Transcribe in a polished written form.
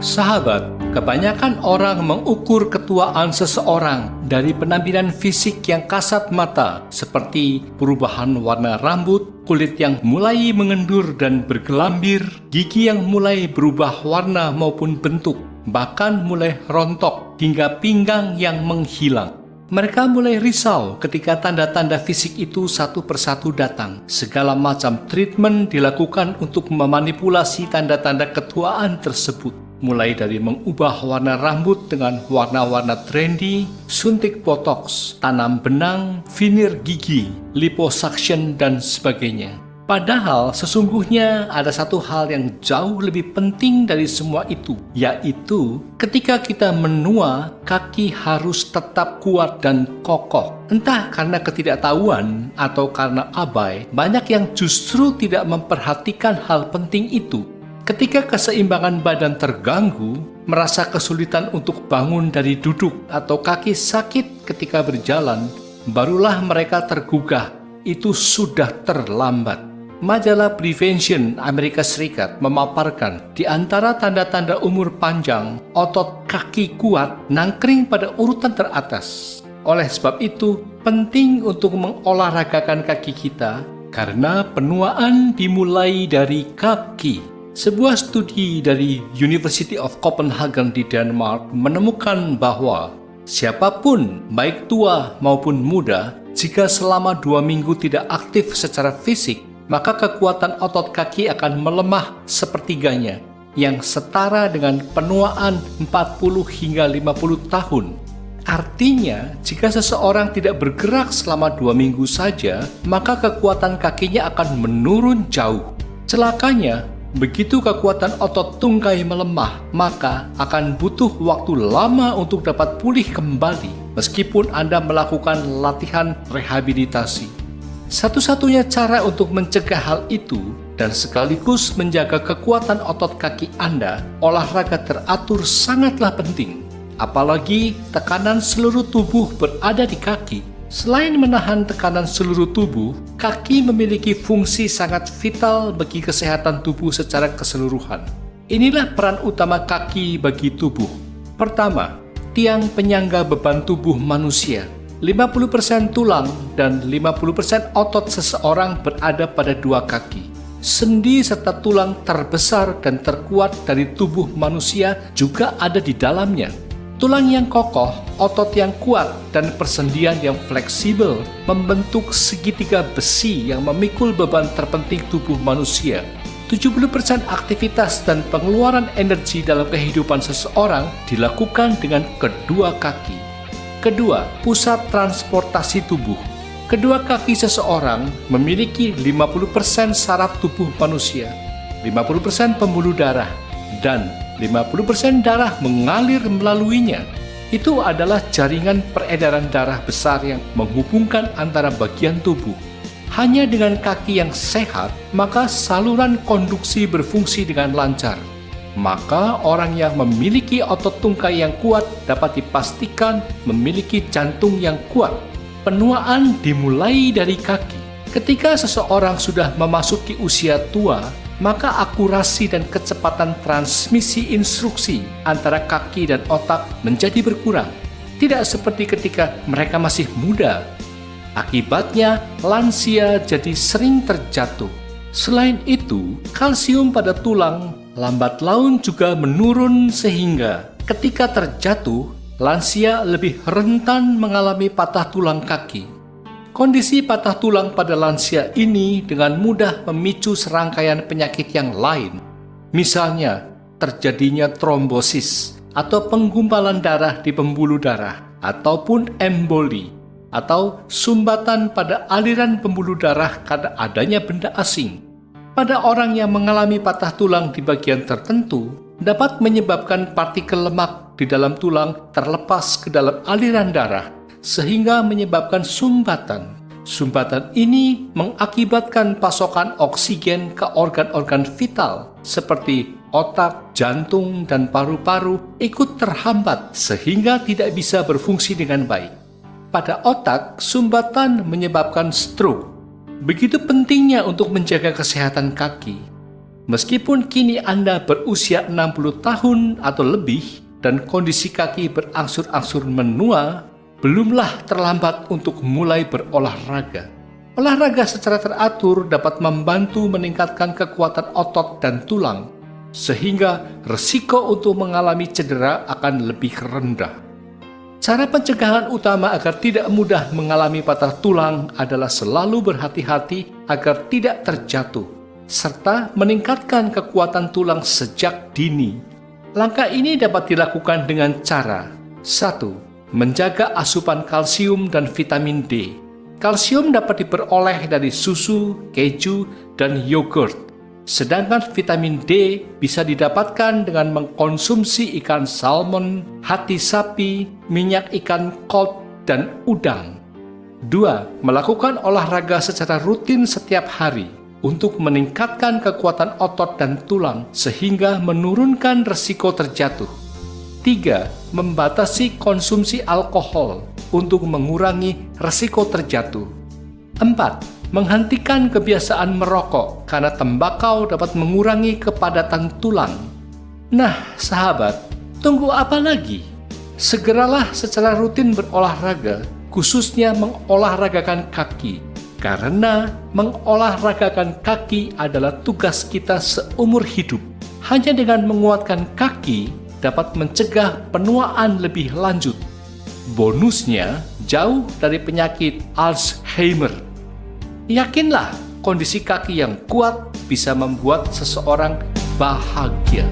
Sahabat, kebanyakan orang mengukur ketuaan seseorang dari penampilan fisik yang kasat mata, seperti perubahan warna rambut, kulit yang mulai mengendur dan bergelambir, gigi yang mulai berubah warna maupun bentuk, bahkan mulai rontok hingga pinggang yang menghilang. Mereka mulai risau ketika tanda-tanda fisik itu satu persatu datang. Segala macam treatment dilakukan untuk memanipulasi tanda-tanda ketuaan tersebut. Mulai dari mengubah warna rambut dengan warna-warna trendy, suntik botox, tanam benang, veneer gigi, liposuction, dan sebagainya. Padahal sesungguhnya ada satu hal yang jauh lebih penting dari semua itu, yaitu ketika kita menua, kaki harus tetap kuat dan kokoh. Entah karena ketidaktahuan atau karena abai, banyak yang justru tidak memperhatikan hal penting itu. Ketika keseimbangan badan terganggu, merasa kesulitan untuk bangun dari duduk atau kaki sakit ketika berjalan, barulah mereka tergugah. Itu sudah terlambat. Majalah Prevention Amerika Serikat memaparkan di antara tanda-tanda umur panjang, otot kaki kuat nangkring pada urutan teratas. Oleh sebab itu, penting untuk mengolahragakan kaki kita karena penuaan dimulai dari kaki. Sebuah studi dari University of Copenhagen di Denmark menemukan bahwa siapapun, baik tua maupun muda, jika selama 2 minggu tidak aktif secara fisik, maka kekuatan otot kaki akan melemah sepertiganya, yang setara dengan penuaan 40 hingga 50 tahun. Artinya, jika seseorang tidak bergerak selama 2 minggu saja, maka kekuatan kakinya akan menurun jauh. Celakanya, begitu kekuatan otot tungkai melemah, maka akan butuh waktu lama untuk dapat pulih kembali, meskipun Anda melakukan latihan rehabilitasi. Satu-satunya cara untuk mencegah hal itu dan sekaligus menjaga kekuatan otot kaki Anda, olahraga teratur sangatlah penting. Apalagi tekanan seluruh tubuh berada di kaki. Selain menahan tekanan seluruh tubuh, kaki memiliki fungsi sangat vital bagi kesehatan tubuh secara keseluruhan. Inilah peran utama kaki bagi tubuh. Pertama, tiang penyangga beban tubuh manusia. 50% tulang dan 50% otot seseorang berada pada 2 kaki. Sendi serta tulang terbesar dan terkuat dari tubuh manusia juga ada di dalamnya. Tulang yang kokoh, otot yang kuat, dan persendian yang fleksibel membentuk segitiga besi yang memikul beban terpenting tubuh manusia. 70% aktivitas dan pengeluaran energi dalam kehidupan seseorang dilakukan dengan kedua kaki. Kedua, pusat transportasi tubuh. Kedua kaki seseorang memiliki 50% saraf tubuh manusia, 50% pembuluh darah, dan 50% darah mengalir melaluinya. Itu adalah jaringan peredaran darah besar yang menghubungkan antara bagian tubuh. Hanya dengan kaki yang sehat, maka saluran konduksi berfungsi dengan lancar. Maka orang yang memiliki otot tungkai yang kuat dapat dipastikan memiliki jantung yang kuat. Penuaan dimulai dari kaki. Ketika seseorang sudah memasuki usia tua, maka akurasi dan kecepatan transmisi instruksi antara kaki dan otak menjadi berkurang. Tidak seperti ketika mereka masih muda. Akibatnya, lansia jadi sering terjatuh. Selain itu, kalsium pada tulang lambat laun juga menurun sehingga ketika terjatuh, lansia lebih rentan mengalami patah tulang kaki. Kondisi patah tulang pada lansia ini dengan mudah memicu serangkaian penyakit yang lain. Misalnya, terjadinya trombosis atau penggumpalan darah di pembuluh darah, ataupun emboli, atau sumbatan pada aliran pembuluh darah karena adanya benda asing. Pada orang yang mengalami patah tulang di bagian tertentu, dapat menyebabkan partikel lemak di dalam tulang terlepas ke dalam aliran darah, sehingga menyebabkan sumbatan. Sumbatan ini mengakibatkan pasokan oksigen ke organ-organ vital, seperti otak, jantung, dan paru-paru ikut terhambat, sehingga tidak bisa berfungsi dengan baik. Pada otak, sumbatan menyebabkan stroke. Begitu pentingnya untuk menjaga kesehatan kaki. Meskipun kini Anda berusia 60 tahun atau lebih dan kondisi kaki berangsur-angsur menua, belumlah terlambat untuk mulai berolahraga. Olahraga secara teratur dapat membantu meningkatkan kekuatan otot dan tulang, sehingga resiko untuk mengalami cedera akan lebih rendah. Cara pencegahan utama agar tidak mudah mengalami patah tulang adalah selalu berhati-hati agar tidak terjatuh, serta meningkatkan kekuatan tulang sejak dini. Langkah ini dapat dilakukan dengan cara 1. Menjaga asupan kalsium dan vitamin D. Kalsium dapat diperoleh dari susu, keju, dan yogurt. Sedangkan vitamin D bisa didapatkan dengan mengkonsumsi ikan salmon, hati sapi, minyak ikan cod, dan udang. 2. Melakukan olahraga secara rutin setiap hari untuk meningkatkan kekuatan otot dan tulang sehingga menurunkan resiko terjatuh. 3. Membatasi konsumsi alkohol untuk mengurangi resiko terjatuh. 4. Menghentikan kebiasaan merokok karena tembakau dapat mengurangi kepadatan tulang. Nah, sahabat, tunggu apa lagi? Segeralah secara rutin berolahraga, khususnya mengolahragakan kaki. Karena mengolahragakan kaki adalah tugas kita seumur hidup. Hanya dengan menguatkan kaki dapat mencegah penuaan lebih lanjut. Bonusnya, jauh dari penyakit Alzheimer. Yakinlah, kondisi kaki yang kuat bisa membuat seseorang bahagia.